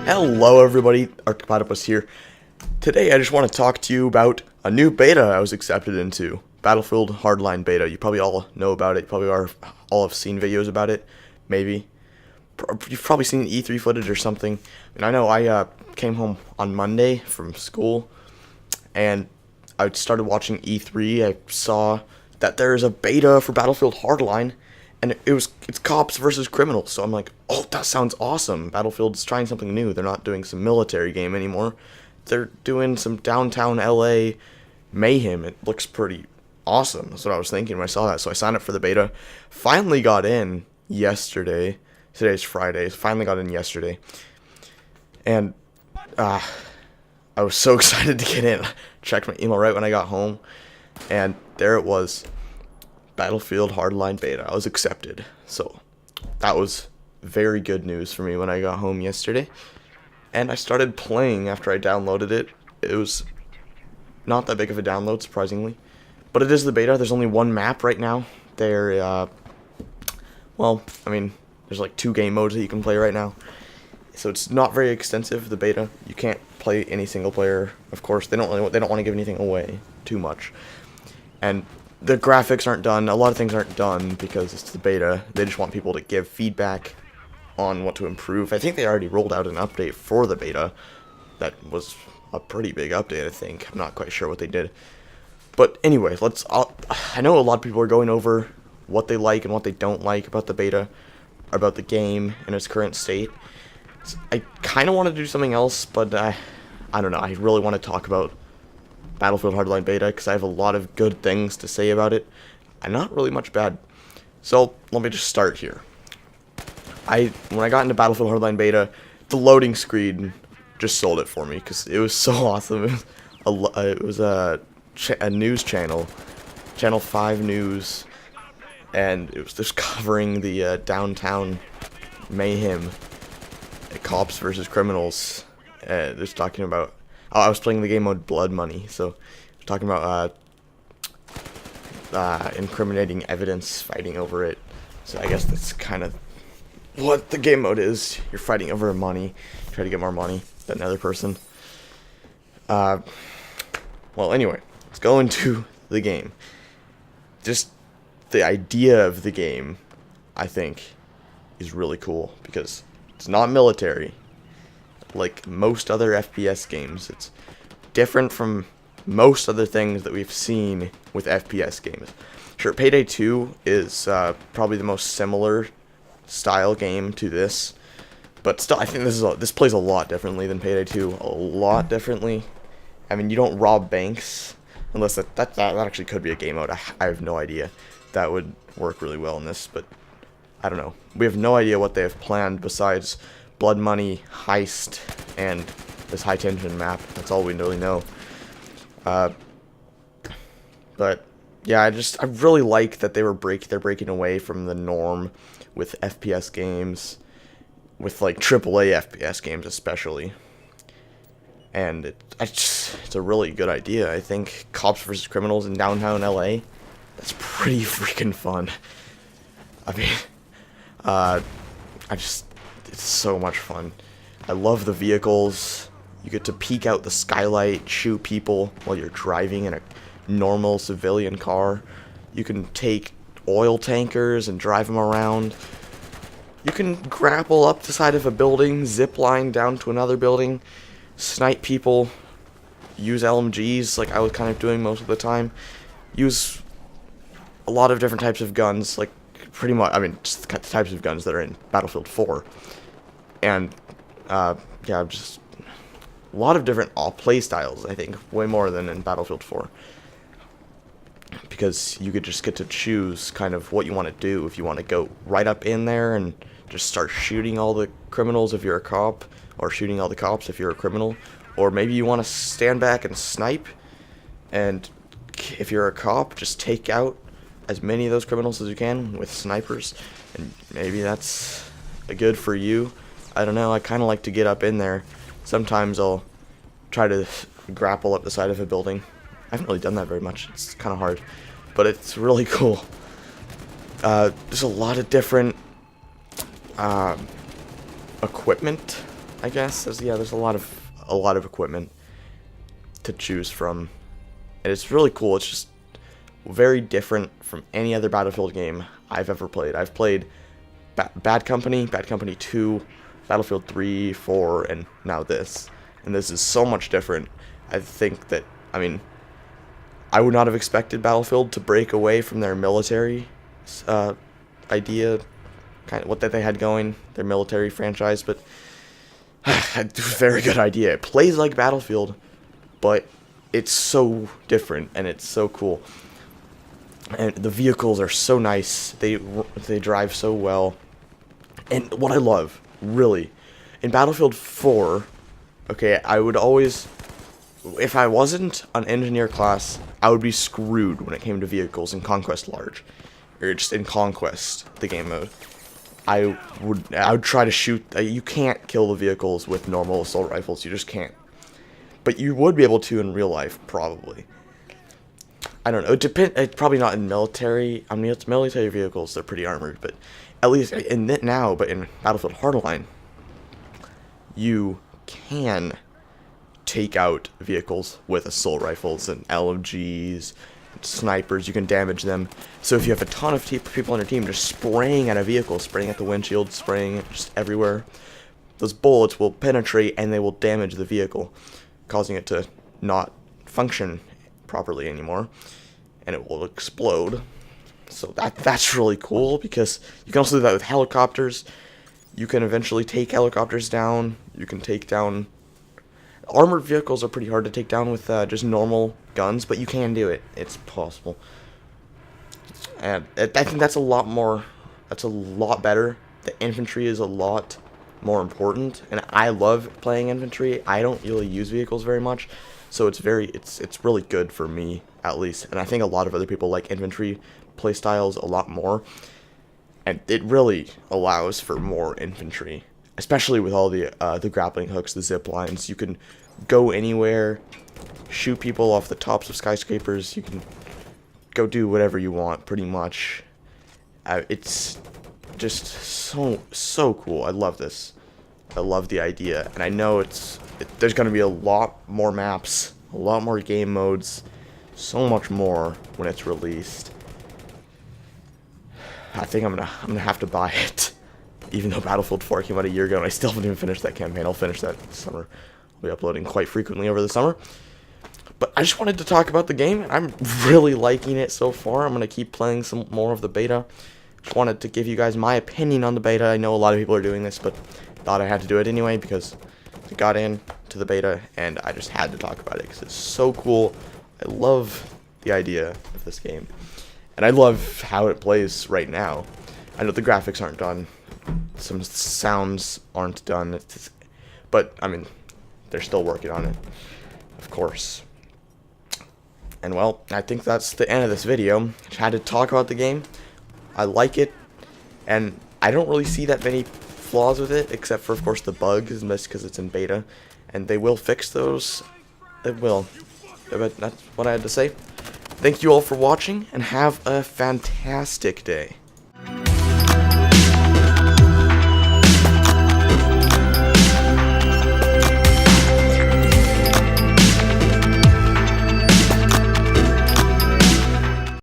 Hello everybody, Archipodopus here. Today I just want to talk to you about a new beta I was accepted into. Battlefield Hardline beta. You probably all know about it. You probably all have seen videos about it. Maybe. You've probably seen E3 footage or something. And I know I came home on Monday from school and I started watching E3. I saw that there is a beta for Battlefield Hardline. And it's cops versus criminals, so I'm like, oh, that sounds awesome. Battlefield's trying something new. They're not doing some military game anymore. They're doing some downtown LA mayhem. It looks pretty awesome. That's what I was thinking when I saw that. So I signed up for the beta. Finally got in yesterday. Today's Friday. Finally got in yesterday. And I was so excited to get in. Checked my email right when I got home. And there it was. Battlefield Hardline beta. I was accepted. So that was very good news for me when I got home yesterday. And I started playing after I downloaded it. It was not that big of a download, surprisingly. But it is the beta. There's only one map right now. There's like 2 game modes that you can play right now. So it's not very extensive, the beta. You can't play any single player. Of course, they don't want to give anything away too much. And the graphics aren't done. A lot of things aren't done because it's the beta. They just want people to give feedback on what to improve. I think they already rolled out an update for the beta. That was a pretty big update, I think. I'm not quite sure what they did. But anyway, I know a lot of people are going over what they like and what they don't like about the beta, about the game in its current state. So I kind of want to do something else, but I don't know. I really want to talk about Battlefield Hardline beta because I have a lot of good things to say about it and not really much bad. So let me just start here. When I got into Battlefield Hardline beta, the loading screen just sold it for me because it was so awesome. It was a news channel, Channel 5 News, and it was just covering the downtown mayhem, cops versus criminals. Just talking about. I was playing the game mode Blood Money, so talking about incriminating evidence, fighting over it. So I guess that's kind of what the game mode is. You're fighting over money, try to get more money than another person. Well, anyway, let's go into the game. Just the idea of the game, I think, is really cool because it's not military. Like most other FPS games, it's different from most other things that we've seen with FPS games. Sure, Payday 2 is probably the most similar style game to this, but still, I think this plays a lot differently than Payday 2. A lot differently. I mean, you don't rob banks unless that actually could be a game mode. I have no idea. That would work really well in this, but I don't know. We have no idea what they have planned besides Blood Money, Heist, and this high tension map. That's all we really know. But yeah, I really like that they're breaking away from the norm with FPS games, with like AAA FPS games especially. And it's a really good idea. I think cops versus criminals in downtown LA. That's pretty freaking fun. I mean, it's so much fun. I love the vehicles. You get to peek out the skylight, shoot people while you're driving in a normal civilian car. You can take oil tankers and drive them around. You can grapple up the side of a building, zip line down to another building, snipe people, use LMGs like I was kind of doing most of the time. Use a lot of different types of guns, like pretty much, just the types of guns that are in Battlefield 4. And, just a lot of different play styles, I think, way more than in Battlefield 4. Because you could just get to choose kind of what you want to do. If you want to go right up in there and just start shooting all the criminals if you're a cop, or shooting all the cops if you're a criminal. Or maybe you want to stand back and snipe, and if you're a cop, just take out as many of those criminals as you can with snipers. And maybe that's good for you. I don't know, I kind of like to get up in there. Sometimes I'll try to grapple up the side of a building. I haven't really done that very much. It's kind of hard, but it's really cool. There's a lot of different equipment, I guess. There's a lot of equipment to choose from, and it's really cool. It's just very different from any other Battlefield game I've ever played. I've played Bad Company, Bad Company 2, Battlefield 3, 4, and now this. And this is so much different. I think that, I mean, I would not have expected Battlefield to break away from their military idea, kind of what that they had going, their military franchise, but very good idea. It plays like Battlefield, but it's so different and it's so cool. And the vehicles are so nice. They drive so well. And what I love, really, in Battlefield 4, okay, I would always, if I wasn't an engineer class, I would be screwed when it came to vehicles in Conquest Large, or just in Conquest, the game mode. I would try to shoot. You can't kill the vehicles with normal assault rifles. You just can't. But you would be able to in real life, probably. I don't know. It's probably not in military. I mean, it's military vehicles. They're pretty armored, but at least in now. But in Battlefield Hardline, you can take out vehicles with assault rifles and LMGs, snipers. You can damage them. So if you have a ton of people on your team just spraying at a vehicle, spraying at the windshield, spraying just everywhere, those bullets will penetrate and they will damage the vehicle, causing it to not function properly anymore, and it will explode. So that's really cool, because you can also do that with helicopters. You can eventually take helicopters down. You can take down armored vehicles. Are pretty hard to take down with just normal guns, but you can do it. It's possible. And I think that's a lot more. That's a lot better. The infantry is a lot more important, and I love playing infantry. I don't really use vehicles very much, so it's really good for me, at least. And I think a lot of other people like infantry playstyles a lot more, and it really allows for more infantry, especially with all the grappling hooks, the zip lines. You can go anywhere, shoot people off the tops of skyscrapers. You can go do whatever you want, pretty much. It's just so cool. I love this. I love the idea, and I know there's going to be a lot more maps, a lot more game modes, so much more when it's released. I think I'm gonna have to buy it, even though Battlefield 4 came out a year ago, and I still haven't even finished that campaign. I'll finish that this summer. I'll be uploading quite frequently over the summer. But I just wanted to talk about the game, and I'm really liking it so far. I'm gonna keep playing some more of the beta. Just wanted to give you guys my opinion on the beta. I know a lot of people are doing this, but thought I had to do it anyway because I got into the beta and I just had to talk about it because it's so cool. I love the idea of this game, and I love how it plays right now. I know the graphics aren't done, some sounds aren't done, but I mean, they're still working on it, of course. And well, I think that's the end of this video. Just had to talk about the game. I like it, and I don't really see that many flaws with it, except for, of course, the bugs, and that's because it's in beta, and they will fix those. They will. But that's what I had to say. Thank you all for watching, and have a fantastic day.